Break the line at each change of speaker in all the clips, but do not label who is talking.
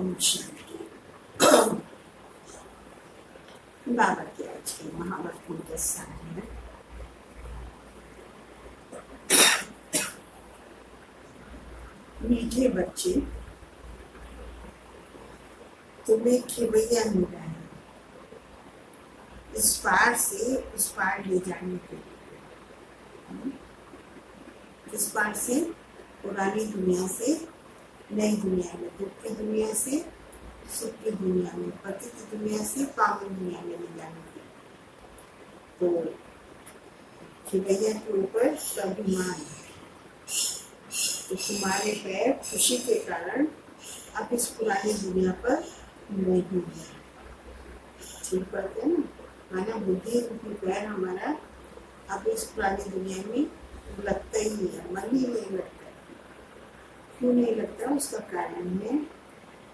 ओम शांति। बाबा के आज के महावाक्यों के साथ है। मीठे बच्चे, तुम्हें खिवैया मिला है इस पार से उस पार ले जाने के लिए। इस पार से पुरानी दुनिया से नई दुनिया में, दुख की दुनिया से सुख की दुनिया में, पतित दुनिया से पावन दुनिया में ले जाने के लिए। तो खिवैया के ऊपर स्वाभिमान है। तो तुम्हारे पैर खुशी के कारण अब इस पुरानी दुनिया पर नहीं है। ठीक पढ़ते हैं ना, माना बुद्धि रूपी पैर हमारा अब इस पुरानी दुनिया में लगता ही नहीं है, मन ही नहीं लगता। क्यों नहीं लगता? उसका कारण है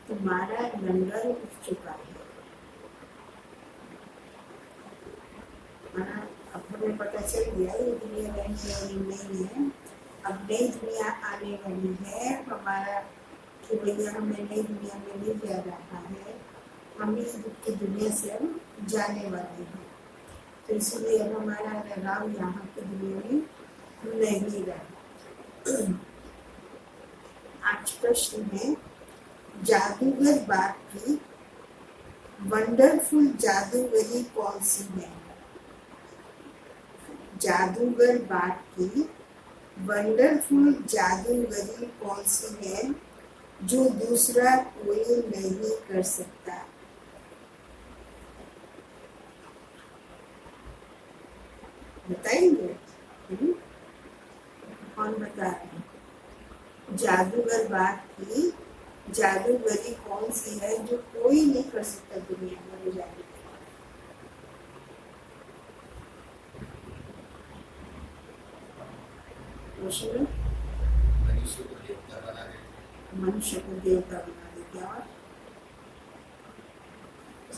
तुम्हारा लंगर उठ चुका है। माना अब हमें पता चल गया ये दुनिया रहने वाली नहीं है, अब नई दुनिया आने वाली है। हमारा खिवैया हमें नई दुनिया में ले जा रहा है। हम इस दुख की दुनिया से अब जाने वाले हैं। तो इसलिए अब हमारा लगाव यहाँ की दुनिया में नहीं रहा। आज प्रश्न है, जादूगर बाग की वंडरफुल जादूगरी कौन सी है? जादूगर बाग की वंडरफुल जादूगरी कौन सी है जो दूसरा कोई नहीं कर सकता? बताएंगे? कौन बता रहे हैं? जादूगर बाग की जादूगरी कौन सी है जो कोई नहीं कर सकता दुनिया में ले जाने के लिए? मनुष्य को देवता बना देते और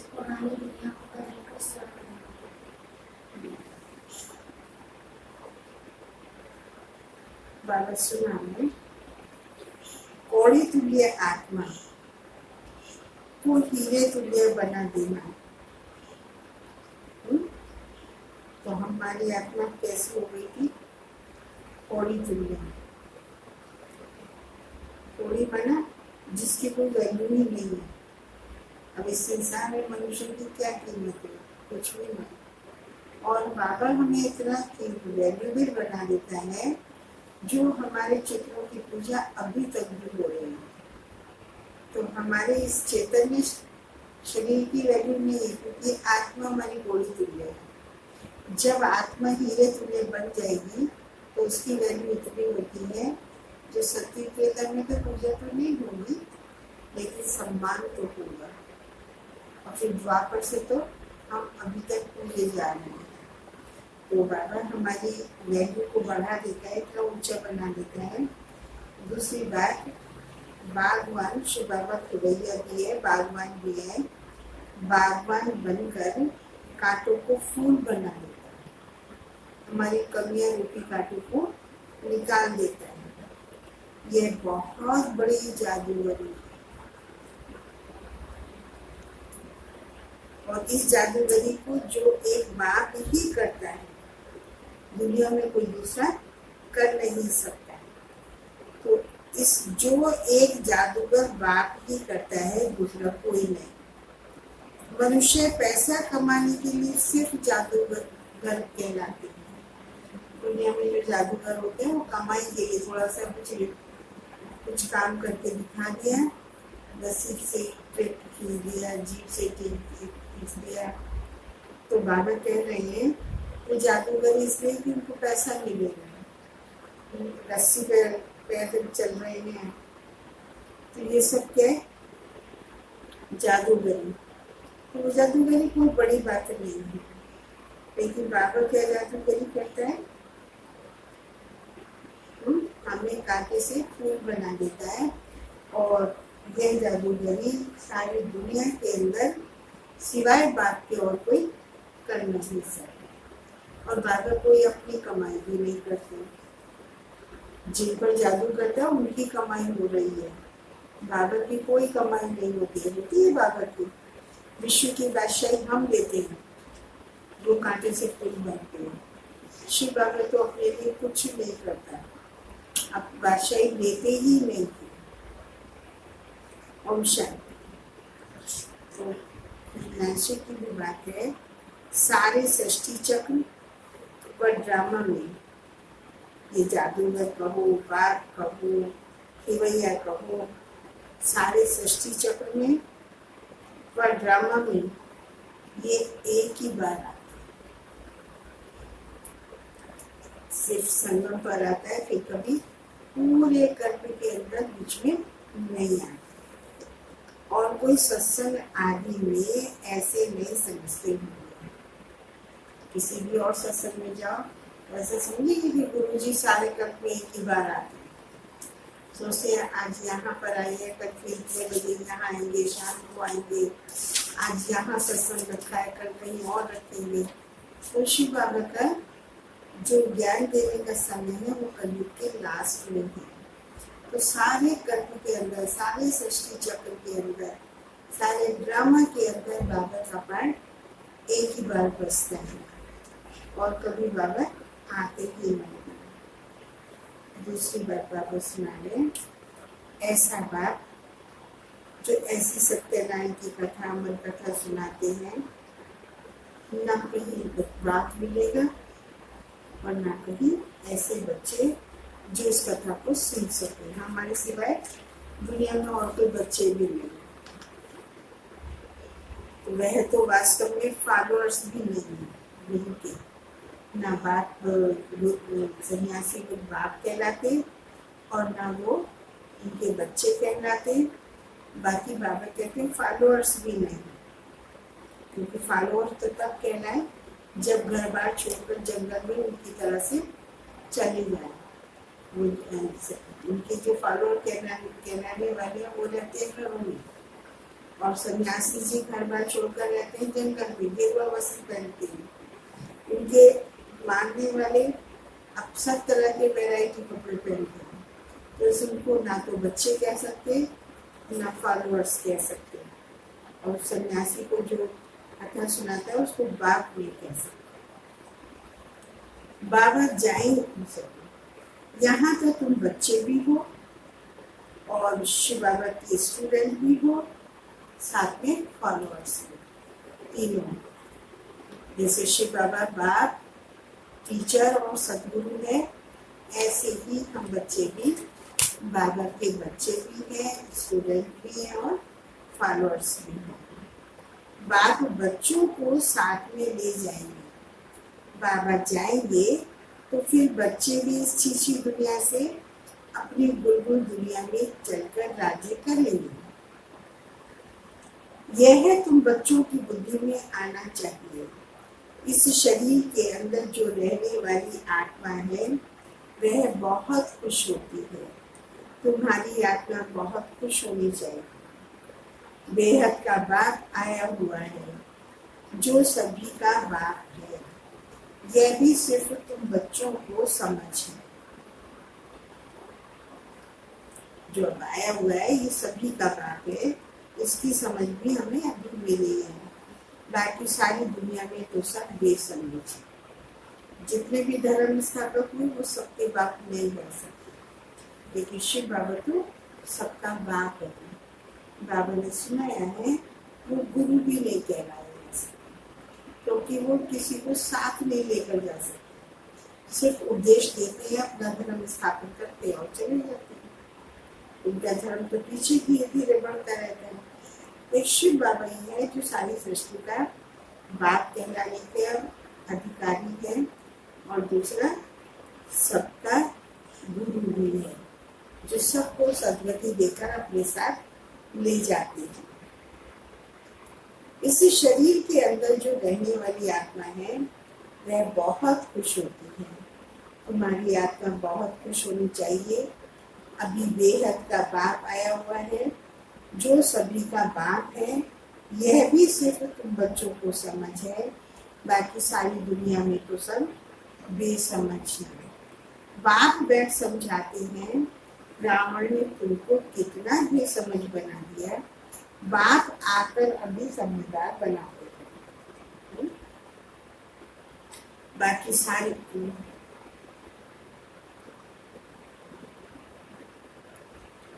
पुरानी दुनिया को बदल कर स्वर्ग बना
बाबा सुना है, कौड़ी तुल्य आत्मा को हीरे तुल्य बना देना। तो हमारी आत्मा कैसे हो गई थी? कौड़ी तुल्य। कौड़ी बना जिसकी कोई वैल्यू ही नहीं है। अब इस संसार में मनुष्य की क्या कीमत है? कुछ भी नहीं। और बाबा हमें इतना वैल्यूबल बना देता है जो हमारे चित्रों की पूजा अभी तक भी हो रही है। तो हमारे इस चैतन्य शरीर की वैल्यू नहीं है, क्योंकि आत्मा हमारी गोली तुल्य है। जब आत्मा हीरे तुल्य बन जाएगी तो उसकी वैल्यू इतनी होती है जो सत्य के में तो पूजा तो नहीं होगी, लेकिन सम्मान तो होगा। और फिर द्वापर से तो हम अभी तक पूजे जा रहे हैं। तो बाबा हमारी वैल्यू को बढ़ा देता है, इतना ऊंचा बना देता है। दूसरी बात, बागवान श्री बाबा खिवैया भी है, बागवान भी है। बागवान बनकर कांटों को फूल बना देता है, हमारी कमियां रूपी कांटों को निकाल देता है। यह बहुत बड़ी जादूगरी है। और इस जादूगरी को जो एक बाप ही करता है, दुनिया में कोई दूसरा कर नहीं सकता। तो इस जो एक जादूगर बाप ही करता है, दूसरा कोई नहीं। मनुष्य पैसा कमाने के लिए सिर्फ जादूगर कहलाते हैं। दुनिया में जो जादूगर होते हैं वो कमाई के लिए थोड़ा सा कुछ काम करके दिखा दिया, रस्सी से ट्रेप खींच दिया, जीप से खींच दिया। तो बाबा कह रहे हैं वो जादूगर इसलिए कि उनको पैसा मिलेगा, रस्सी पे पैदल चल रहे हैं। तो ये सब क्या है? जादूगरी। तो वो जादूगरी कोई बड़ी बात नहीं है, लेकिन बाबा क्या जादूगरी करता है? हमें कांटे से फूल बना देता है। और यह जादूगरी सारी दुनिया के अंदर सिवाय बाप के और कोई कर नहीं सकता। और बाबा कोई अपनी कमाई भी नहीं करते। जिन पर जादू करता है उनकी कमाई हो रही है, बाबा की कोई कमाई नहीं होती है बाबा की। विश्व की बादशाही हम लेते हैं, वो कांटे से फूल बनते हैं। शिव बाबा तो अपने लिए कुछ नहीं करता, अब बादशाही लेते ही नहीं थे। ओम शांति। तो नासिक की भी बात है, सारे सृष्टि चक्र व ड्रामा में, ये जादूगर कहो, बाघ कहो, खेवैया कहो, सारे सृष्टि चक्र में व ड्रामा में ये एक ही बार आता है, सिर्फ संगम पर आता है, फिर कभी पूरे कर्म के अंदर बीच में नहीं आता। और कोई सत्संग आदि में ऐसे नहीं समझते होंगे। किसी भी और सत्संग में जाओ तो ऐसा समझेंगे कि गुरु जी सारे कर्म में एक ही बार आते हैं। सोचते हैं आज यहाँ पर आइए, कल फिर 6 बजे यहाँ आएंगे, शाम को आएंगे, आज यहाँ सत्संग रखा है, कल कहीं और रखेंगे। तो शिव बाबा का जो ज्ञान देने का समय है वो कलयुग के लास्ट में है। तो सारे कर्म के अंदर, सारे सृष्टि चक्र के अंदर, सारे ड्रामा के अंदर बाबा का पाठ एक ही बार बसता है और कभी बाबा आते ही नहीं। दूसरी बात बाबा सुना रहे, ऐसा बाप जो ऐसी सत्यनारायण की कथा, अमर कथा सुनाते हैं, ना कहीं बाप मिलेगा और ना कहीं ऐसे बच्चे जो इस कथा को सुन सके। हमारे सिवाय दुनिया में और कोई बच्चे भी नहीं। तो वह तो वास्तव में फॉलोअर्स भी नहीं है गुरु के। ना बाप, सन्यासी लोग बाप कहलाते और ना वो उनके बच्चे कहलाते। बाकी बाबा कहते हैं फॉलोअर्स भी नहीं, क्योंकि फॉलोअर्स तो तब कहलाए जब घर बार छोड़कर जंगल में उनकी तरह से चले जाए। उनके जो फॉलोअर कहलाने वाले हैं वो रहते हैं घरों में, और सन्यासी जी घर बार छोड़कर रहते हैं जंगल में, गेरुआ वस्त्र पहनते हैं। उनके मानने वाले अब सब तरह के वैरायटी कपड़े पहनते हैं, तो उनको ना तो बच्चे कह सकते ना फॉलोअर्स कह सकते। और सन्यासी को जो कथा सुनाता है उसको बाप नहीं कह सकते। बाबा जाएंगे तुम सब, यहाँ तो तुम बच्चे भी हो और शिव बाबा के स्टूडेंट भी हो, साथ में फॉलोअर्स भी, तीनों। जैसे शिव बाबा बाप, टीचर और सदगुरु है, ऐसे ही हम बच्चे भी बाबा के बच्चे भी हैं, स्टूडेंट भी हैं और फॉलोअर्स भी हैं। बाप बच्चों को साथ में ले जाएंगे। बाबा जाएंगे तो फिर बच्चे भी इस चीची दुनिया से अपनी बुलबुल दुनिया में चलकर राज्य करेंगे। यह तुम बच्चों की बुद्धि में आना चाहिए। इस शरीर के अंदर जो रहने वाली आत्मा है वह बहुत खुश होती है। तुम्हारी आत्मा बहुत खुश होनी चाहिए। बेहद का बाप आया हुआ है जो सभी का बाप है। यह भी सिर्फ तुम बच्चों को समझ है। जो अब आया हुआ है ये सभी का बाप है, इसकी समझ भी हमें अभी मिली है। बाकी सारी दुनिया में तो सब बेसमझ है। जितने भी धर्म स्थापक हुए वो सबके बाप नहीं बन सकते, लेकिन शिव बाबा तो सबका बाप है। बाबा ने सुनाया है वो गुरु भी नहीं कहलाया जा सकता, क्योंकि वो किसी को साथ नहीं लेकर जा सकते। सिर्फ उपदेश देते हैं, अपना धर्म स्थापित करते हैं और चले जाते हैं। उनका धर्म तो पीछे धीरे धीरे बढ़ता रहता है। एक शिव बाबा ही है जो सारी सृष्टि का बाप कहलाने के अधिकारी है, और दूसरा सबका गुरु भी है जो सबको सद्गति देकर अपने साथ ले जाते हैं। इस शरीर के अंदर जो रहने वाली आत्मा है वह बहुत खुश होती है। तुम्हारी आत्मा बहुत खुश होनी चाहिए। अभी बेहद का बाप आया हुआ है जो सभी का बाप है। यह भी सिर्फ तुम बच्चों को समझ है, बाकी सारी दुनिया में तो सब बेसमझ है। बाप बैठ समझाते हैं रावण ने तुमको कितना भी समझ बना दिया, बाप आकर अभी समझदार बना देगा। बाकी सारी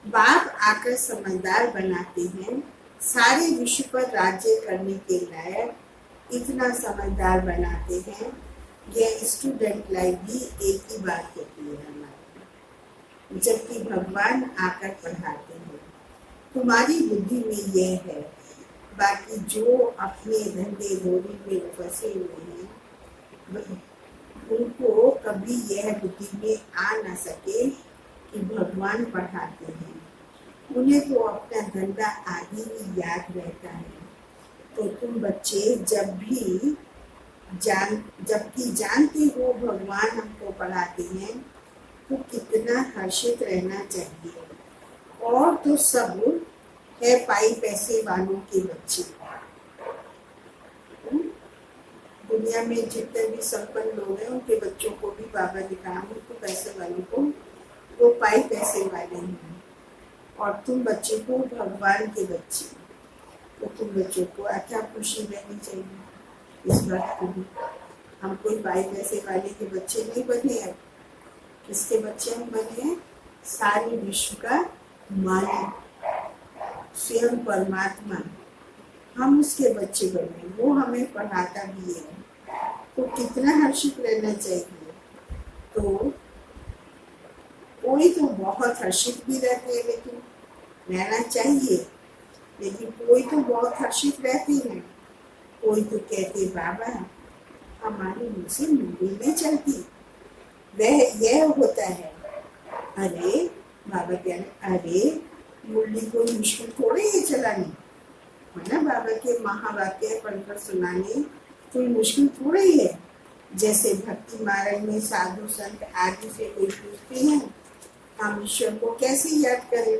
बाप आकर समझदार बनाते हैं, सारे विश्व पर राज्य करने के लायक इतना समझदार बनाते हैं। यह स्टूडेंट लाइफ भी एक ही बात होती है हमारी, जबकि भगवान आकर पढ़ाते हैं। तुम्हारी बुद्धि में यह है, बाकी जो अपने धंधे धोरी में फंसे हुए हैं उनको कभी यह बुद्धि में आ न सके कि भगवान पढ़ाते हैं। उन्हें तो अपना धंधा आदि ही याद रहता है। तो तुम बच्चे जबकि जानते हो भगवान हमको पढ़ाते हैं, तो कितना हर्षित रहना चाहिए। और तो सब है पाई पैसे वालों के बच्चे। दुनिया में जितने भी संपन्न लोग हैं उनके बच्चों को भी बाबा ने कहा उनको पैसे वालों को वो पाई पैसे वाले हैं, और तुम बच्चे को भगवान के बच्चे, तो तुम बच्चों को अच्छा खुशी रहनी चाहिए इस बात को भी। हम कोई पाई पैसे वाले के बच्चे नहीं बने हैं। किसके बच्चे हम बने हैं? सारे विश्व का मालिक स्वयं परमात्मा, हम उसके बच्चे बने, वो हमें पढ़ाता भी है। तो कितना हर्षित रहना चाहिए। तो कोई तो बहुत हर्षित भी रहते हैं, लेकिन रहना चाहिए, लेकिन कोई तो बहुत हर्षित रहते हैं। कोई तो कहते बाबा हमारे मुँह से मूली नहीं चलती, वह यह होता है। अरे बाबा कह रहे अरे मूली कोई मुश्किल थोड़ी है चलानी, है ना। बाबा के महावाक्य पढ़कर सुनाने कोई मुश्किल थोड़ी है। जैसे भक्ति मार्ग में साधु संत आदि से कोई पूछते हैं हम ईश्वर को कैसे याद करें,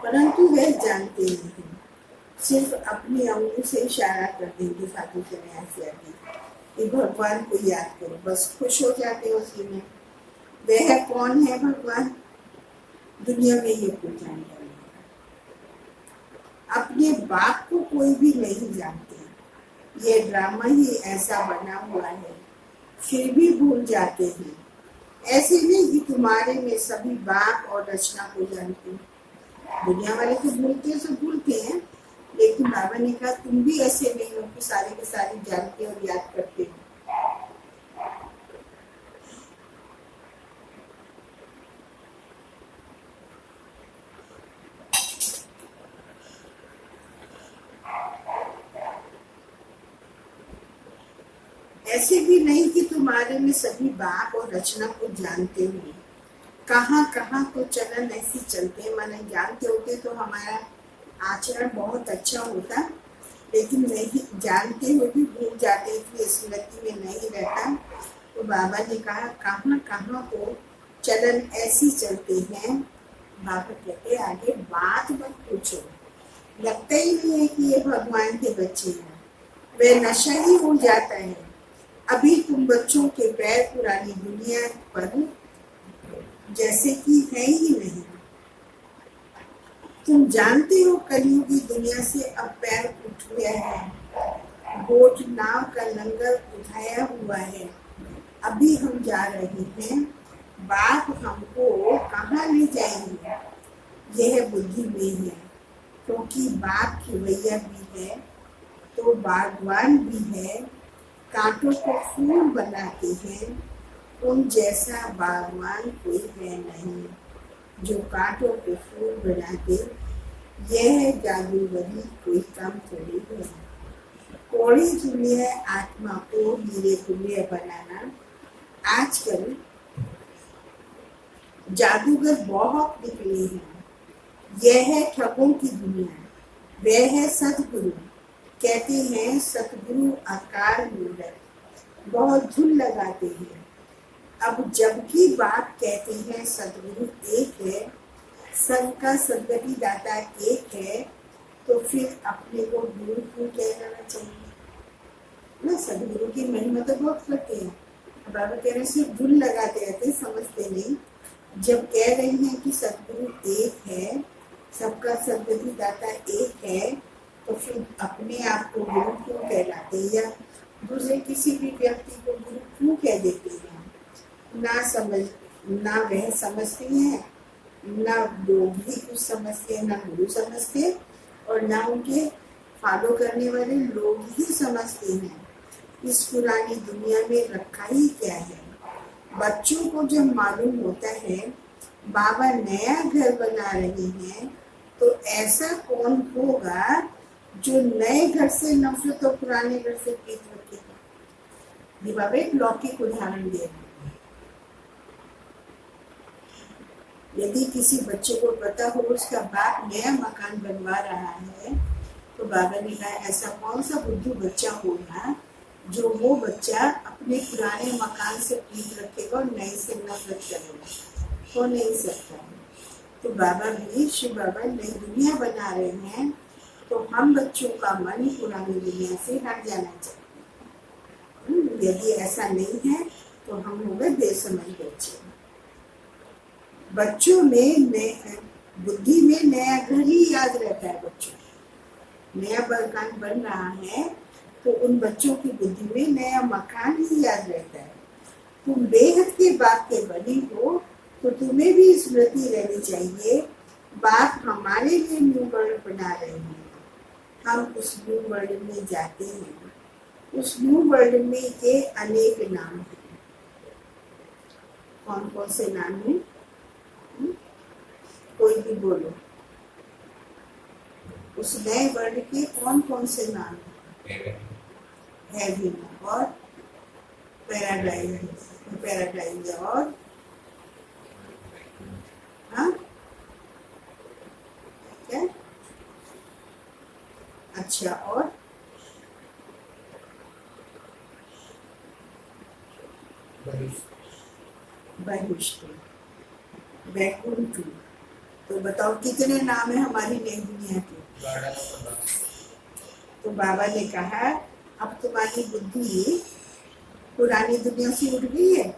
परंतु वह जानते नहीं, सिर्फ अपनी अंगुली से इशारा कर देंगे साधु सन्यासी आदि कि भगवान को याद करो, बस खुश हो जाते उसी में। वह कौन है भगवान? दुनिया में ये कोई जानता नहीं, अपने बाप को कोई भी नहीं जानते। ये ड्रामा ही ऐसा बना हुआ है, फिर भी भूल जाते हैं। ऐसे नहीं कि तुम्हारे में सभी बाप और रचना को जानते हैं। दुनिया वाले तो भूलते हैं, लेकिन बाबा ने कहा तुम भी ऐसे नहीं हो कि सारे के सारे जानते और याद करते हो। ऐसे भी नहीं कि तुम्हारे में सभी बाप और रचना को जानते हो। कहाँ कहाँ तो चलन ऐसी चलते हैं, माने जानते होते तो हमारा आचरण बहुत अच्छा होता, लेकिन नहीं जानते हुए भी भूल जाते, इसलिए स्मृति में नहीं रहता। तो बाबा ने कहा कहाँ कहाँ तो चलन ऐसी चलते हैं। बाबा कहते आगे बात मत पूछो, लगता ही नहीं है कि ये भगवान के बच्चे हैं, वह नशा ही हो जाता है। अभी तुम बच्चों के पैर पुरानी दुनिया पर जैसे कि है ही नहीं। तुम जानते हो कलयुगी दुनिया से अब पैर उठ गया है, बोट नाव का लंगर उठाया हुआ है। अभी हम जा रहे हैं, बाप हमको कहाँ ले जाएंगे यह बुद्धि में है, क्योंकि बाप खिवैया भी है तो बागवान भी है, कांटों को फूल बनाते हैं, उन जैसा बागवान कोई है नहीं जो कांटों को फूल बना दे। यह जादूगरी कोई कम थोड़ी है। कोड़ी तुल्य आत्मा को हीरे तुल्य बनाना। आजकल जादूगर बहुत निकले हैं। यह है ठगों की दुनिया, वह है सतगुरु। कहते हैं सतगुरु आकार मूर्त, बहुत धुन लगाते हैं। अब जबकि बात कहते हैं सतगुरु एक है, सबका सदगति दाता एक है, तो फिर अपने को गुरु क्यों कहना चाहिए ना। सदगुरु की महिमा तो बहुत करते हैं। बाबा कह रहे सिर्फ धुन लगाते रहते, समझते नहीं। जब कह रहे हैं कि सदगुरु एक है, सबका सदगति दाता एक है, तो फिर अपने आप को गुरु क्यों कहलाते हैं या दूसरे किसी भी व्यक्ति को गुरु क्यों कह देते हैं? ना वह समझते हैं, ना लोग भी कुछ समझते हैं, ना गुरु समझते, और ना उनके फॉलो करने वाले लोग ही समझते हैं। इस पुरानी दुनिया में रखा ही क्या है? बच्चों को जब मालूम होता है बाबा नया घर बना रहे हैं, तो ऐसा कौन होगा जो नए घर से नफरत और पुराने घर से प्रीत रखेगा? ये बाबा एक लौकिक उदाहरण दे रहे हैं। यदि किसी बच्चे को पता हो उसका बाप नया मकान बनवा रहा है, तो बाबा ने कहा ऐसा कौन सा बुद्धू बच्चा होगा जो वो बच्चा अपने पुराने मकान से प्रीत रखेगा और नए से नफरत करेगा? हो नहीं सकता है। तो बाबा भी, शिव बाबा नई दुनिया बना रहे हैं, तो हम बच्चों का मन पुरानी दुनिया से हट जाना चाहिए। यदि ऐसा नहीं है तो हम हो गए बेसमझ बच्चे। बच्चों में बुद्धि में नया घर ही याद रहता है। बच्चों नया मकान बन रहा है तो उन बच्चों की बुद्धि में नया मकान ही याद रहता है। तुम बेहद के बाप के बने हो तो तुम्हें भी स्मृति रहनी चाहिए, बाप हमारे लिए न्यू वर्ल्ड बना रहे हैं, हम उस न्यू वर्ल्ड में जाते हैं। उस न्यू वर्ल्ड में के अनेक नाम हैं। कौन कौन से नाम हैं? कोई भी बोलो। उस नए वर्ल्ड के कौन कौन से नाम हैं? हेवन और पैराडाइज और हाँ क्या? अच्छा, और बहिष्ठ, वैकुंठ। तो बताओ कितने नाम है हमारी नई दुनिया के? तो बाबा ने कहा अब तुम्हारी बुद्धि पुरानी दुनिया से उठ गई है।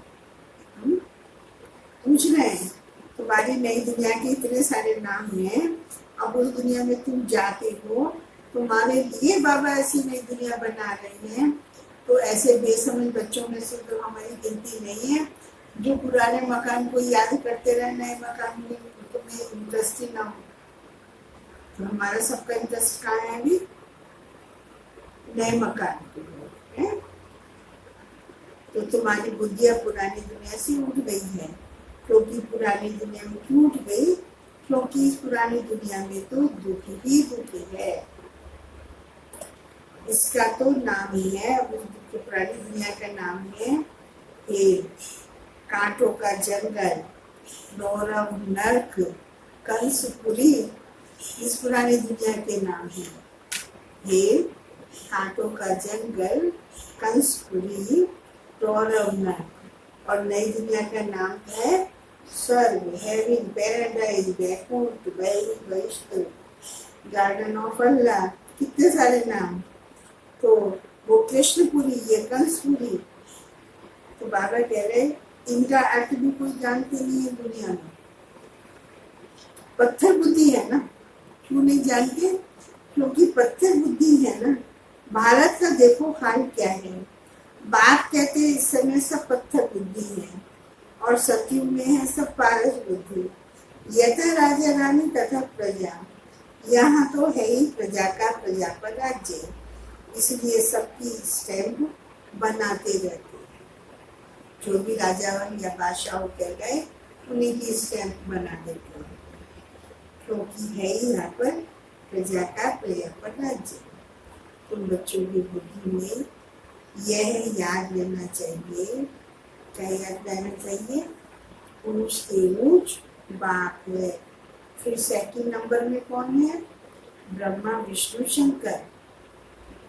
पूछ रहे हैं तुम्हारी नई दुनिया के इतने सारे नाम हैं, अब उस दुनिया में तुम जाते हो, तुम्हारे लिए बाबा ऐसी नई दुनिया बना रहे हैं। तो ऐसे बेसमझ बच्चों में से तो हमारी गिनती नहीं है जो पुराने मकान को याद करते रहे, नए मकान में तुम्हें इंटरेस्ट ही ना हो। तो हमारा सबका इंटरेस्ट कहाँ है अभी? नए मकान के है। तो तुम्हारी बुद्धियां पुरानी दुनिया से उठ गई है। क्योंकि पुरानी दुनिया में क्यों उठ गई? क्योंकि इस पुरानी दुनिया में तो दुख ही दुख है। इसका तो नाम ही है, पुरानी दुनिया का नाम है हेल, कांटों का जंगल, नौरव, नर्क, कंसपुरी। इस पुरानी दुनिया के नाम है हेल, कांटों का जंगल, कंसपुरी, नौरव, नर्क। और नई दुनिया का नाम है स्वर्ग, heaven, paradise, Vaikuntha, Vaishnav, garden of Allah. कितने सारे नाम। तो वो कृष्णपुरी, ये कंसपुरी। तो बाबा कह रहे इनका अर्थ भी कोई जानते नहीं है दुनिया में। पत्थर बुद्धि है ना। क्यों नहीं जानते? क्योंकि पत्थर बुद्धि है ना। भारत का देखो हाल क्या है। बात कहते इस समय सब पत्थर बुद्धि है और सतयुग में है सब पारस बुद्धि। यथा राजा रानी तथा प्रजा, यहाँ तो है ही प्रजा का प्रजा पर राज्य, इसलिए सबकी स्टैम्प बनाते रहते हैं। जो भी राजा या बादशाह कह गए उन्हीं की स्टैम्प बना देते हैं, क्योंकि है ही यहाँ पर प्रजा का प्रजा पर राज्य। उन बच्चों की बुद्धि में यह याद रहना चाहिए। क्या याद रहना चाहिए? ऊंच से ऊंच बाप है। फिर सेकंड नंबर में कौन है? ब्रह्मा, विष्णु, शंकर।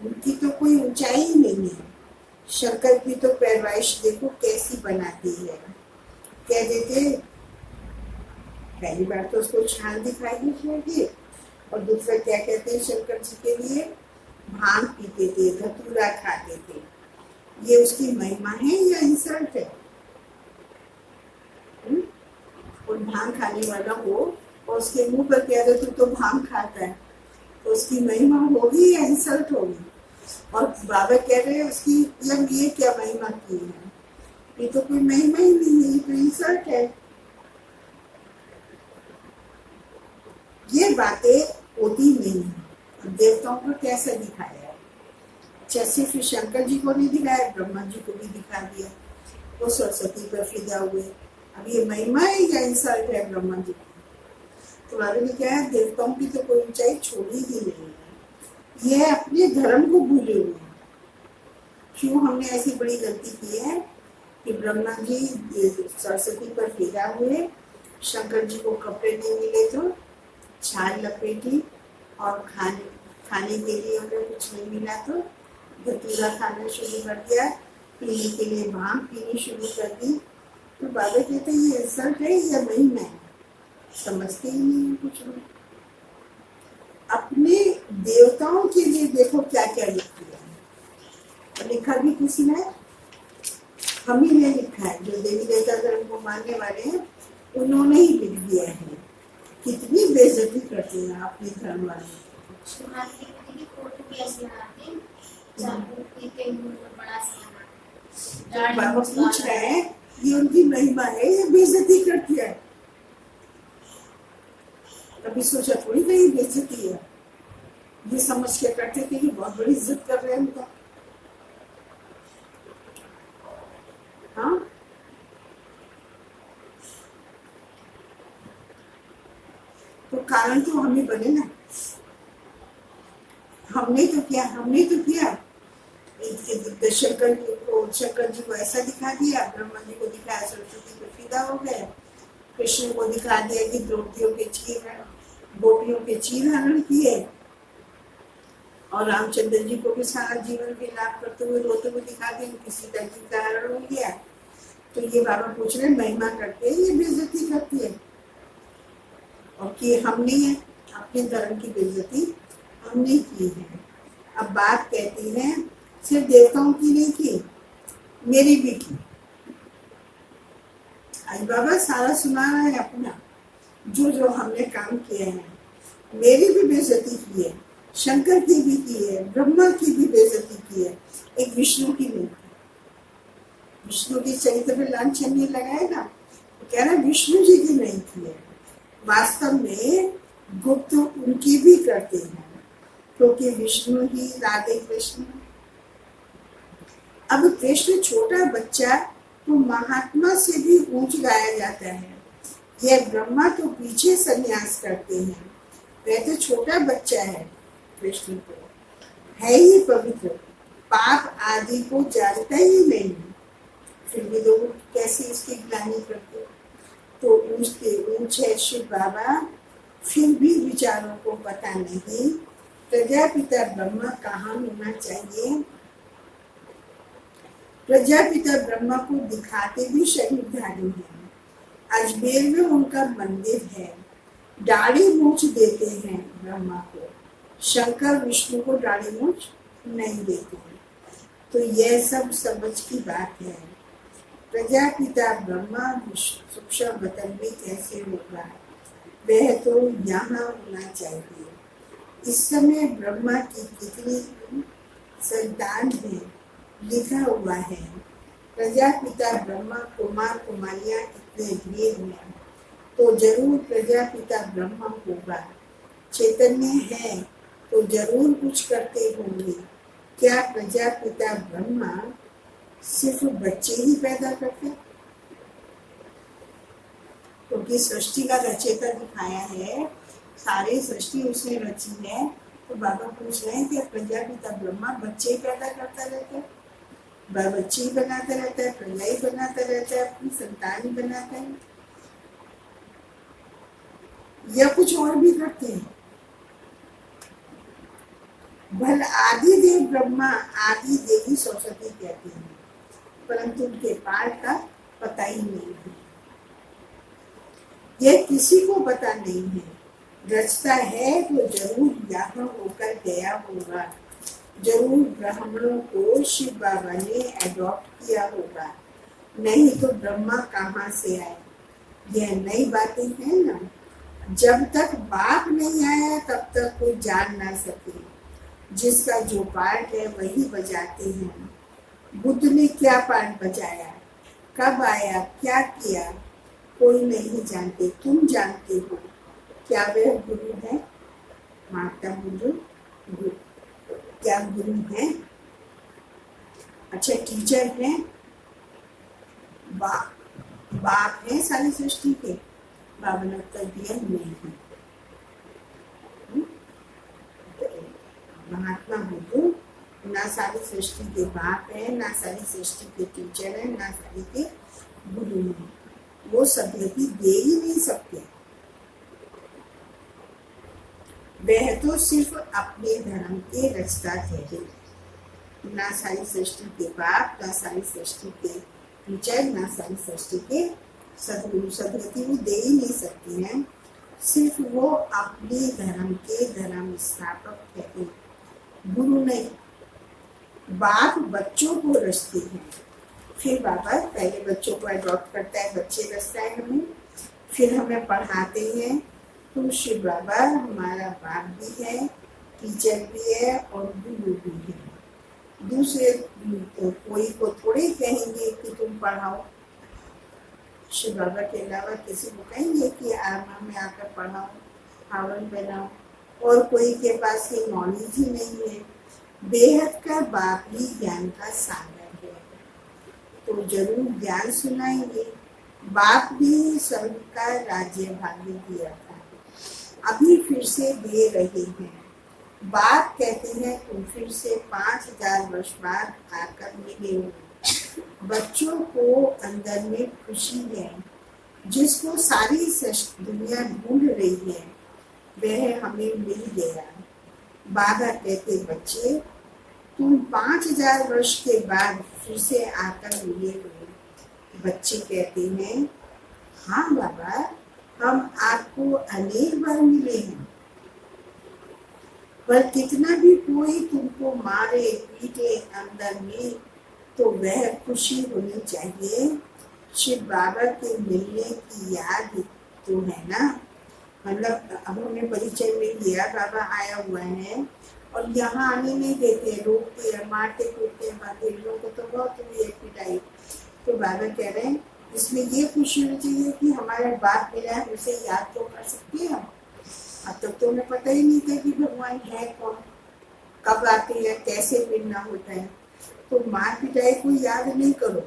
उनकी तो कोई ऊंचाई ही नहीं है। शंकर की तो पैरवाइश देखो कैसी बनाती है। कह देते पहली बार तो उसको छान दिखाई दी, और दूसरा क्या कहते हैं शंकर जी के लिए? भांग पीते थे, धतूरा खाते थे। ये उसकी महिमा है या इंसल्ट है? कोई भांग खाने वाला हो और उसके मुंह पर कह दे तू तो भांग खाता है, तो उसकी महिमा होगी या इंसल्ट होगी? और बाबा कह रहे हैं उसकी ये क्या महिमा की है, ये तो कोई महिमा ही नहीं है, ये तो इंसल्ट है। ये बातें होती नहीं है। अब देवताओं को कैसे दिखाया है? सिर्फ शंकर जी को नहीं दिखाया, ब्रह्मा जी को भी दिखा दिया, वो सरस्वती पर फिदा हुए। अब ये महिमा है या इंसल्ट है ब्रह्मा जी की? तो बाबा ने कहा है देवताओं की तो कोई ऊंचाई छोड़ी ही नहीं है, ये अपने धर्म को भूले हुए हैं। क्यों हमने ऐसी बड़ी गलती की है कि ब्रह्मा जी सरस्वती पर फिदा हुए, शंकर जी को कपड़े नहीं मिले तो छाल लपेटी, और खाने के लिए उन्हें कुछ नहीं मिला तो धतूरा खाना शुरू कर दिया, पीने के लिए भांग पीनी शुरू कर दी। तो बाबा कहते ये इंसल्ट है या महिमा है? समझते ही नहीं है कुछ लोग। अपने देवताओं के लिए देखो क्या क्या लिख दिया है, लिखा भी किसी ने, हम ही ने लिखा है, जो देवी देवता धर्म को मानने वाले हैं उन्होंने ही लिख दिया है। कितनी बेइज्जती करते हैं अपने धर्म वाले। बाबा पूछ रहे हैं ये उनकी महिमा है या बेइज्जती करती है? कभी सोचा थोड़ी नहीं बेइज्जती है, ये समझ के करते थे कि बहुत बड़ी इज्जत कर रहे हैं उनका। हाँ, तो कारण तो हमें बने ना, हमने तो किया। शंकर जी को ऐसा दिखा दिया, ब्रह्मा जी को दिखाया सरस्वती पे फिदा हो गए, कृष्ण को दिखा दिया कि गोपियों के चीर हरण किए, और रामचंद्र जी को भी सारा जीवन के लाभ करते हुए रोते हुए दिखा दिया, किसी का जी का हरण हो गया। तो ये बाबा पूछ रहे महिमा करते हैं ये बेइज्जती करती है? और कि हमने है अपने धर्म की बेइज्जती हमने की है। अब बात कहती है सिर्फ देवताओं की नहीं की, मेरी भी की। आज बाबा सारा सुना रहा है अपना, जो हमने काम किए हैं। मेरी भी बेइज्जती की है, शंकर की भी की है, ब्रह्मा की भी बेइज्जती की है, एक विष्णु की नहीं। विष्णु के चरित्र में लांछन नहीं लगाए ना, तो कह रहा विष्णु जी की नहीं की है। वास्तव में गुप्त उनकी भी करते हैं, क्योंकि विष्णु ही राधे कृष्ण। अब कृष्ण छोटा बच्चा तो महात्मा से भी ऊंच गाया जाता है, यह ब्रह्मा तो पीछे संन्यास करते हैं। वह तो छोटा बच्चा है, कृष्ण तो है ही पवित्र, पाप आदि को जानता ही नहीं, फिर भी लोग कैसे इसकी ग्लानि करते। तो ऊंच है शिव बाबा, फिर भी विचारों को पता नहीं प्रजापिता ब्रह्मा कहाँ होना चाहिए। प्रजापिता ब्रह्मा को दिखाते भी शरीरधारी हैं। अजमेर में उनका मंदिर है, दाढ़ी मूछ देते हैं ब्रह्मा को, शंकर विष्णु को दाढ़ी मूछ नहीं देते हैं। तो यह सब समझ की बात है। प्रजापिता ब्रह्मा सूक्ष्म बतन में कैसे होगा, वह तो यहाँ होना चाहिए। इस समय ब्रह्मा की कितनी संतान है लिखा हुआ है। प्रजापिता ब्रह्मा कुमार कुमारियां इतने ढेर हैं, तो जरूर प्रजापिता ब्रह्मा होगा। चैतन्य है तो जरूर कुछ करते होंगे। क्या प्रजापिता ब्रह्मा सिर्फ बच्चे ही पैदा करते? क्योंकि सृष्टि का रचयिता दिखाया है, सारी सृष्टि उसने रची है। तो बाबा पूछ रहे हैं कि प्रजापिता ब्रह्मा बच्चे ही पैदा करता रहता है, बच्चे ही बनाता रहता है, प्रजा ही बनाता रहता है, अपनी संतान ही बनाता है, या कुछ और भी करते हैं? भल आदि देव ब्रह्मा आदि देवी सरस्वती कहते हैं, परंतु उनके पाठ का पता ही नहीं है। यह किसी को पता नहीं है। रचता है तो जरूर यहाँ होकर गया होगा, जरूर ब्राह्मणों को शिव बाबा ने अडॉप्ट किया होगा, नहीं तो ब्रह्मा कहाँ से आए। यह नई बातें हैं ना। जब तक बाप नहीं आया तब तक कोई जान ना सके। जिसका जो पार्ट है वही बजाते हैं। बुद्ध ने क्या पार्ट बजाया, कब आया, क्या किया, कोई नहीं जानते। तुम जानते हो। क्या वह गुरु है? माता गुरु, क्या गुरु है? अच्छा, टीचर है, बाप है सारी सृष्टि के? बाबा ने उत्तर दिया नहीं है। महात्मा बुद्ध ना सारी सृष्टि के बाप है, ना सारी सृष्टि के टीचर है, ना सारी के गुरु है। वो सदगति दे ही नहीं सकते। वह तो सिर्फ अपने धर्म के रचता ठहरे। ना सारी सृष्टि के बाप, ना सारी सृष्टि के टीचर, ना सारी सृष्टि के सदगुरु। सदगति वो दे ही नहीं सकती हैं। सिर्फ वो अपने धर्म के धर्म स्थापक ठहरे, गुरु नहीं। बाप बच्चों को रचते हैं, फिर बाबा पहले बच्चों को अडॉप्ट करता है, बच्चे रचता है हमें, फिर हमें पढ़ाते हैं। तो शिव बाबा हमारा बाप भी है, टीचर भी है और गुरु भी है। दूसरे कोई को थोड़े कहेंगे कि तुम पढ़ाओ। शिव बाबा के अलावा किसी को कहेंगे कि आप हमें आकर पढ़ाओ, हावन बनाओ, और कोई के पास ये नॉलेज ही नहीं है। बेहद का बाप ही ज्ञान का सागर है, तो जरूर ज्ञान सुनाएंगे। बाप भी स्वर्ग का राज्य भाग्य दिया था, अभी फिर से दे रहे हैं। बाप कहते हैं तुम फिर से 5000 वर्ष बाद आकर मिले हो। बच्चों को अंदर में खुशी है, जिसको सारी दुनिया ढूंढ रही है, वह हमें मिल गया। बाबा कहते बच्चे तुम 5000 वर्ष के बाद फिर से आकर मिले हो। बच्चे कहते हैं हाँ बाबा, हम आपको अनेक बार मिले हैं, पर कितना भी कोई तुमको मारे पीटे अंदर में, तो वह खुशी होनी चाहिए। शिव बाबा के मिलने की याद तो है ना। मतलब अब हमने परिचय में लिया, बाबा आया हुआ है और यहाँ आने नहीं देते, रोकते हैं, मारते कूटते, लोगों को तो बहुत हुई है पिटाई। तो बाबा कह रहे हैं इसमें ये खुशी होनी चाहिए कि हमारा बाप मिला है, उसे याद तो कर सकते हैं हम। अब तक तो उन्हें पता ही नहीं था कि भगवान है कौन, कब आते हैं, कैसे मिलना होता है। तो मार पिटाई को याद नहीं करो,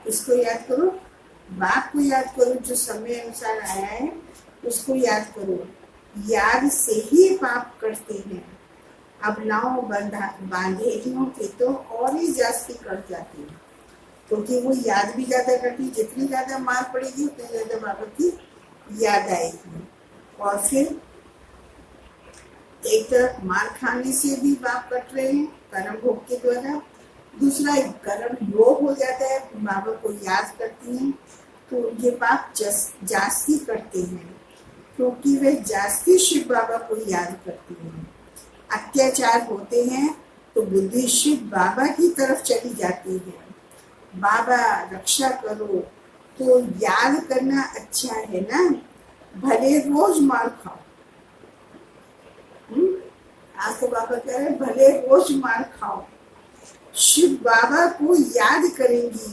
इसको याद करो, बाप को याद करो, जो समय अनुसार आया है उसको याद करो। याद से ही पाप करते हैं। अब नाव बांधेरियों के तो और ही जास्ती कर जाती है, क्योंकि वो याद भी ज्यादा करती, जितनी ज्यादा मार पड़ेगी उतनी ज्यादा बाबा की याद आएगी। और फिर एक तरफ मार खाने से भी पाप कट रहे हैं कर्म भोग के द्वारा, दूसरा एक कर्म योग हो जाता है, बाबा को याद करती हैं तो उनके पाप जास्ती करते हैं, क्योंकि वे जास्ती शिव बाबा को याद करती हैं। अत्याचार होते हैं तो बुद्धि शिव बाबा की तरफ चली जाती है। बाबा रक्षा करो, तो याद करना अच्छा है ना, भले रोज मार खाओ। आज तो बाबा कह रहे भले रोज मार खाओ, शिव बाबा को याद करेंगी,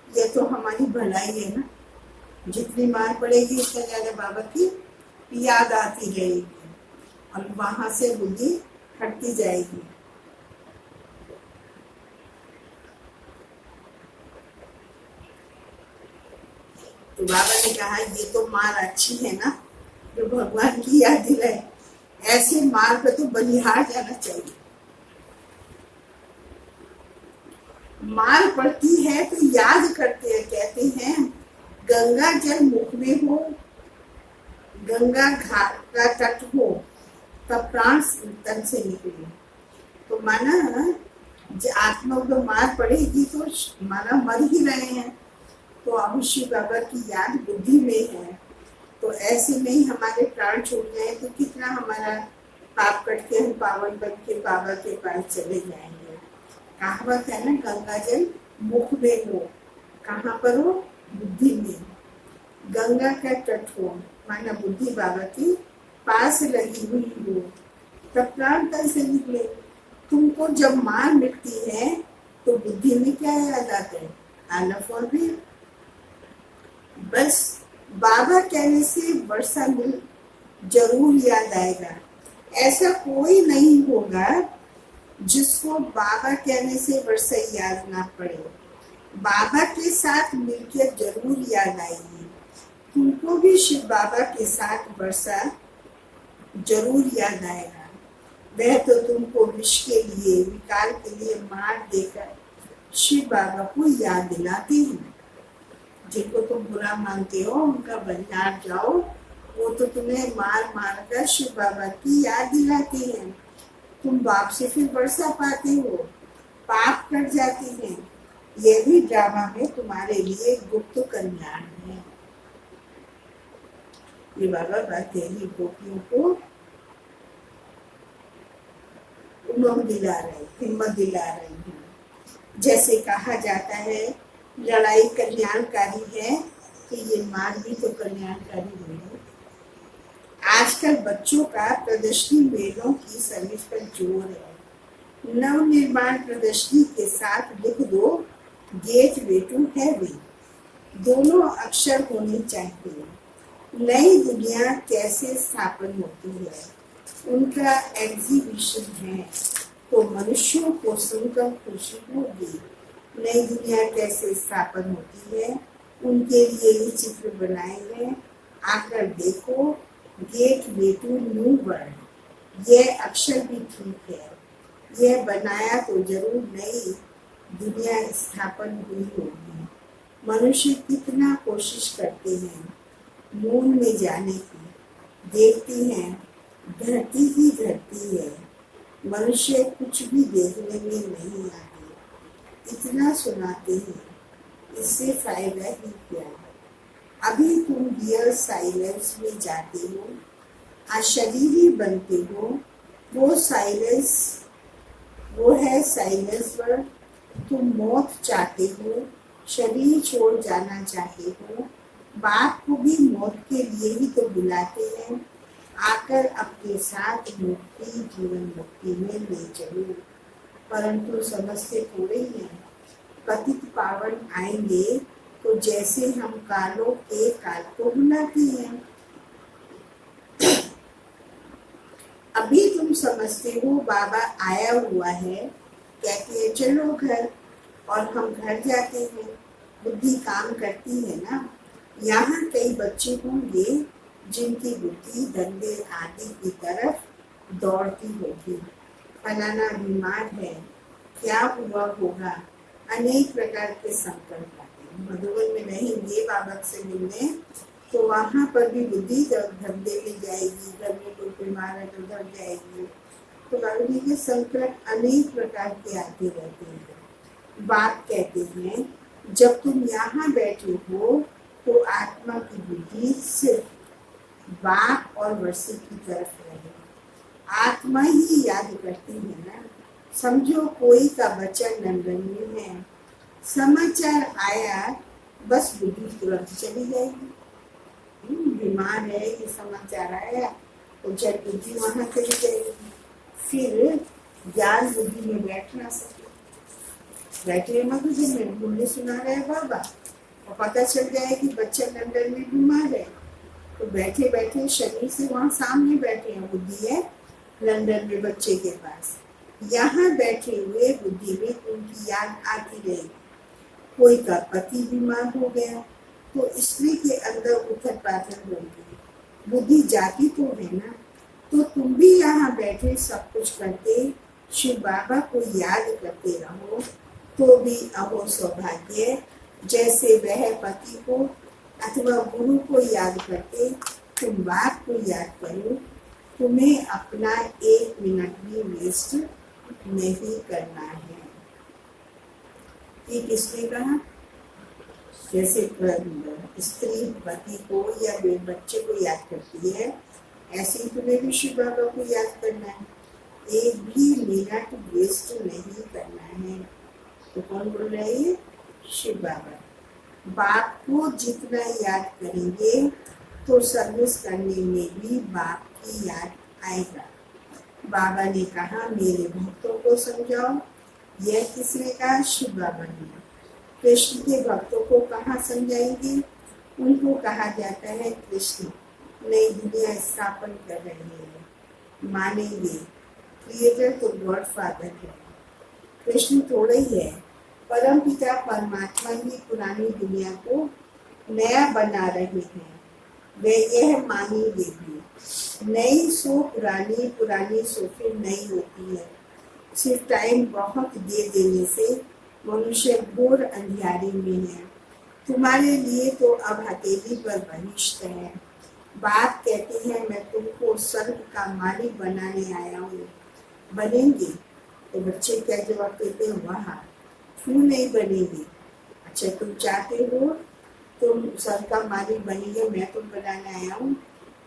ये तो हमारी भलाई है ना। जितनी मार पड़ेगी उतना ज्यादा बाबा की याद आती रहेगी और वहां से बुद्धि हटती जाएगी। तो बाबा ने कहा ये तो मार अच्छी है ना, जो भगवान की याद दिलाए, ऐसे मार पे तो बलिहार जाना चाहिए। मार पड़ती है तो याद करते हैं, कहते हैं गंगा जल मुख में हो, गंगा घाट का तट हो, तब प्राण तन से निकले। तो माना आत्मा को मार पड़ेगी तो माना मर ही रहे हैं, तो अब शिव बाबा की याद बुद्धि में है, तो ऐसे में ही हमारे प्राण छूट जाए तो कितना हमारा पाप कट के हम पावन बन के बाबा के पास चले जाएंगे। कहावत है ना, गंगा जल मुख में हो, कहाँ पर हो, बुद्धि में। गंगा का तट हो, माना बुद्धि बाबा की पास लगी हुई हो, तब प्राण तन से निकले। तुमको जब मार मिटती है तो बुद्धि में क्या याद आता है? आलफ और भी। बस बाबा कहने से वर्षा मिल जरूर याद आएगा। ऐसा कोई नहीं होगा जिसको बाबा कहने से वर्षा याद ना पड़े। बाबा के साथ मिलकर जरूर याद आएगी। तुमको भी शिव बाबा के साथ वर्षा जरूर याद आएगा। वह तो तुमको विष के लिए, विकार के लिए मार देकर शिव बाबा को याद दिलाते हैं। जिनको तुम बुरा मानते हो उनका बलिहार जाओ, वो तो तुम्हें मार मार कर शिव बाबा की याद दिलाते हैं। तुम बाप से फिर वर्षा पाते हो, पाप कट जाते हैं। यह भी ड्रामा में तुम्हारे लिए गुप्त कल्याण है। ये बाबा बातेरी गोपियों को उमंग दिला रहे, हिम्मत दिला रहे हैं। जैसे कहा जाता है लड़ाई कल्याणकारी है, तो ये मार भी तो कल्याणकारी है। आजकल बच्चों का प्रदर्शनी मेलों की सर्विस पर जोर है। नव निर्माण प्रदर्शनी के साथ लिख दो गेट वे टू हेवन। दोनों अक्षर होने चाहिए। नई दुनिया कैसे स्थापन होती है, उनका एग्जीबिशन है, तो मनुष्यों को सुनकर खुशी होगी। नई दुनिया कैसे स्थापन होती है, उनके लिए ये चित्र बनाए हैं। आकर देखो gateway to new world. यह अक्षर भी ठीक है। यह बनाया तो जरूर नई दुनिया स्थापन हुई होगी। मनुष्य कितना कोशिश करते हैं मून में जाने की, देखते हैं धरती ही धरती है। मनुष्य कुछ भी देखने में नहीं आते। इतना सुनाते हैं, इससे फायदा ही क्या? अभी तुम रियल साइलेंस में जाते हो, अशरीरी बनते हो। वो साइलेंस, वो है साइलेंस पर। तुम मौत चाहते हो, शरीर छोड़ जाना चाहते हो। बाप को भी मौत के लिए ही तो बुलाते हैं। आकर अपने साथ मुक्ति, जीवन मुक्ति में ले चलो। परंतु समझते थोड़े हैं। पतित पावन आएंगे तो जैसे हम कालों के काल को बुलाते हैं। अभी तुम समझते हो बाबा आया हुआ है, कहते हैं चलो घर, और हम घर जाते हैं। बुद्धि काम करती है ना। यहाँ कई बच्चे होंगे जिनकी बुद्धि धंधे आदि की तरफ दौड़ती होगी। फलाना बीमार है, क्या हुआ होगा, अनेक प्रकार के संकट आते हैं। मधुबन में रहेंगे बाबा से मिलने, तो वहाँ पर भी बुद्धि धंधे में जाएगी। घर में कोई बीमार है तो घर जाएगी। तो बाबा जी के संकट अनेक प्रकार के आते रहते हैं। बात कहते हैं जब तुम यहाँ बैठे हो तो आत्मा की बुद्धि सिर्फ बाप और वर्षी की तरफ रहे। आत्मा ही याद करती है ना। समझो कोई का बच्चा लंदन में है, समाचार आया, बस बुद्धि तुरंत चली जाएगी। बीमार है, ये समाचार आया तो जब बुद्धि वहां चली जाएगी। फिर ज्ञान बुद्धि में बैठ ना सके। बैठे मधुबन में मुझे सुना रहे बाबा, और पता चल जाए कि बच्चा लंदन में बीमार है, तो बैठे बैठे शरीर से वहां सामने बैठे हैं, बुद्धि है लंदन में बच्चे के पास। यहाँ बैठे हुए बुद्धि में उनकी याद आती रहेगी। कोई का पति बीमार हो गया तो स्त्री के अंदर उथल पाथल होगी। बुद्धि जाती तो है ना। तो तुम भी यहाँ बैठे सब कुछ करते शिव बाबा को याद करते रहो, तो भी अहो सौभाग्य। जैसे वह पति को अथवा गुरु को याद करते, तुम बाप को याद करो। तुम्हें अपना 1 मिनट भी वेस्ट नहीं करना है। ये किसने कहा? जैसे स्त्री पति को या बच्चे को याद करती है, ऐसे ही तुम्हें भी शिव बाबा को याद करना है। 1 भी मिनट वेस्ट नहीं करना है। तो कौन बोल रहा है? ये शिव बाबा। बाप को जितना याद करेंगे तो सर्विस करने में भी बाप की याद आएगा। बाबा ने कहा मेरे भक्तों को समझाओ। यह किसने कहा? शिव बाबा ने। कृष्ण के भक्तों को कहाँ समझाएंगे? उनको कहा जाता है कृष्ण नई दुनिया स्थापन कर रहे हैं, मानेंगे। क्रिएटर तो गॉड फादर है, कृष्ण थोड़ा ही है। परम पिता परमात्मा ही पुरानी दुनिया को नया बना रहे हैं, वे यह मानेंगे भी। नई सो पुरानी, पुरानी सो फिर नई होती है। सिर्फ टाइम बहुत दे देने से मनुष्य घोर अंधियारे में है। तुम्हारे लिए तो अब हथेली पर बहिष्ठ है। बाप कहते हैं मैं तुमको स्वर्ग का मालिक बनाने आया हूँ। बनेंगे? तो बच्चे क्या जवाब देते हैं? वाह, क्यों नहीं बनेंगे? अच्छा, तुम चाहते हो तुम स्वर्ग का मालिक बनेंगे, मैं तुम बनाने आया हूँ,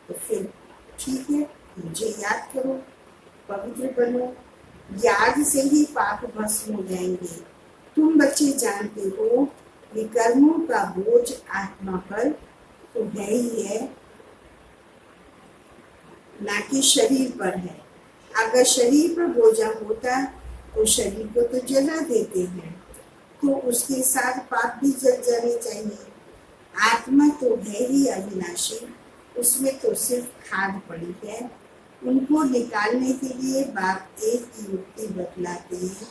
तो फिर ठीक है, मुझे याद करो, पवित्र बनो। याद से ही पाप भस्म हो जाएंगे। तुम बच्चे जानते हो कि कर्मों का बोझ आत्मा पर तो है ही है, ना कि शरीर पर है। अगर शरीर पर बोझा होता तो शरीर को तो जला देते हैं, तो उसके साथ पाप भी जल जाने चाहिए। आत्मा तो है ही अविनाशी, उसमें तो सिर्फ खाद पड़ी है। उनको निकालने के लिए बाप एक ही युक्ति बतलाते हैं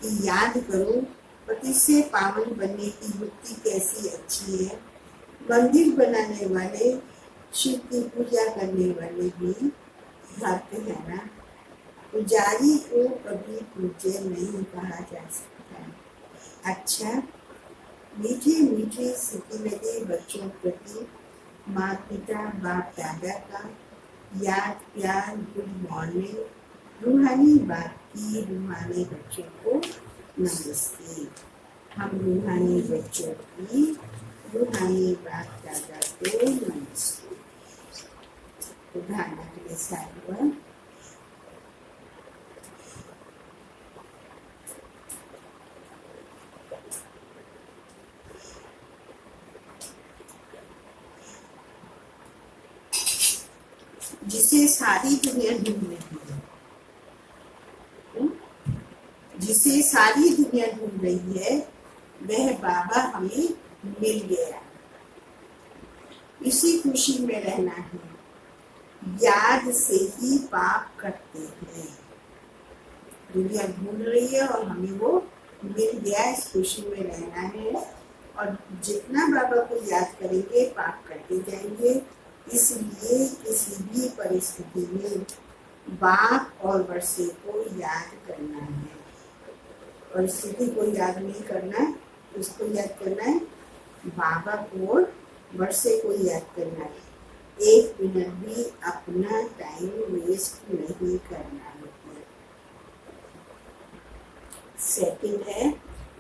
कि याद करो, पति से पावन बनने की युक्ति कैसी अच्छी है। मंदिर बनाने वाले, शिव की पूजा करने वाले भी भक्त है ना। पुजारी को कभी पूज्य नहीं कहा जा सकता। अच्छा, मीठे मीठे सिटी लगे बच्चों प्रति माँ पिता बाप दादा का याद प्यार, गुड मॉर्निंग। रूहानी बाप की रूहानी बच्चों को नमस्ते। हम रूहानी बच्चों की रूहानी बाप दादा को नमस्ते। उदाहरण के साथ हुआ जिसे सारी दुनिया ढूंढ रही है, जिसे सारी दुनिया ढूंढ रही है, वह बाबा हमें मिल गया। इसी खुशी में रहना है। याद से ही पाप करते हैं। दुनिया ढूंढ रही है और हमें वो मिल गया, इस खुशी में रहना है। और जितना बाबा को याद करेंगे पाप करते जाएंगे। इसलिए किसी भी परिस्थिति में बाप और वर्षे को याद करना है। परिस्थिति को याद नहीं करना, उसको याद करना है, बाबा को वर्षे को याद करना है। एक मिनट भी अपना टाइम वेस्ट नहीं करना है। सेकंड है,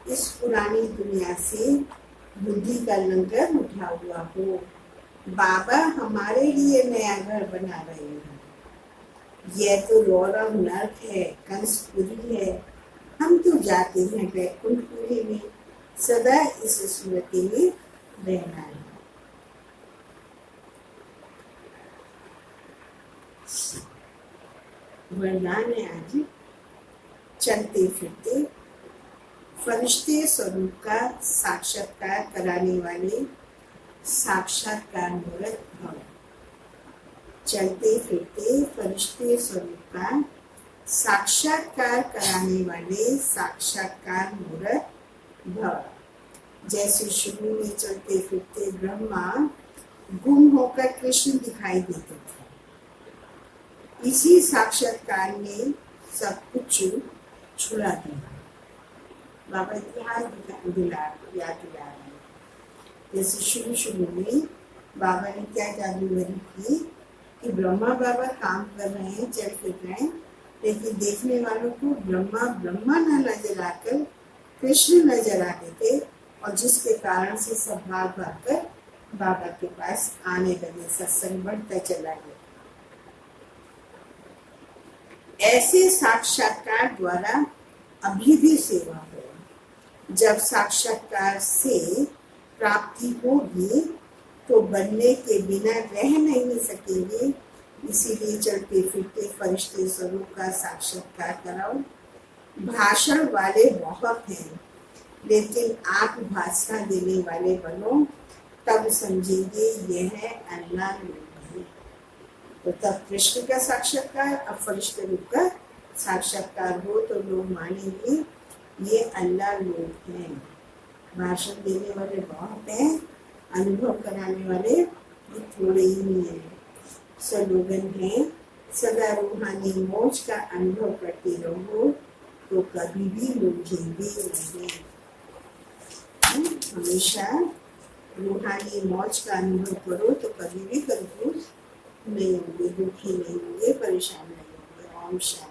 इस पुरानी दुनिया से बुद्धि का लंगर उठा हुआ हो। बाबा हमारे लिए नया घर बना रहे हैं। यह तो रौरव नर्क है, कंसपुरी है। हम तो जाते हैं वैकुंठपुरी में। सदा इस स्मृति में रहना है। वरदान है आज, चलते फिरते फरिश्ते स्वरूप का साक्षात्कार कराने वाले साक्षात्कार मूर्त भव। चलते फिरते फरिश्ते स्वरूप का साक्षात्कार कराने वाले साक्षात्कार मूर्त भव। जैसे शुरू में चलते फिरते ब्रह्मा गुम होकर कृष्ण दिखाई देते थे, इसी साक्षात्कार ने सब कुछ छुड़ा दिया। बाबा इतिहास याद दिला रहे हैं। जैसे शुरू में बाबा ने क्या जादूगरी की कि ब्रह्मा बाबा काम कर रहे हैं, चल फिर रहे हैं, लेकिन देखने वालों को ब्रह्मा न नजर आकर कृष्ण नजर आते थे, और जिसके कारण से सब भाग कर बाबा के पास आने लगे। सत्संग बढ़ता चला गया। ऐसे साक्षात्कार द्वारा अभी भी सेवा हो। जब साक्षात्कार से प्राप्ति होगी तो बनने के बिना रह नहीं सकेंगे। इसीलिए चलते फिरते फरिश्ते स्वरूप का साक्षात्कार कराओ। भाषण वाले बहुत हैं, लेकिन आप भाषण देने वाले बनो, तब समझेंगे यह अल्लाह लोग है। तो तब कृष्ण का साक्षात्कार, अब फरिश्ते रूप का साक्षात्कार हो तो लोग मानेंगे ये अल्लाह लोग हैं। भाषण देने वाले बहुत हैं, अनुभव कराने वाले ये थोड़े ही हैं। स्लोगन है, सदा रूहानी मौज का अनुभव करते रहो तो कभी भी लूझेंगे नहीं। हमेशा रूहानी मौज का अनुभव करो तो कभी भी कंफ्यूज नहीं होंगे, दुखी नहीं होंगे, परेशान नहीं होंगे। ओम शांति।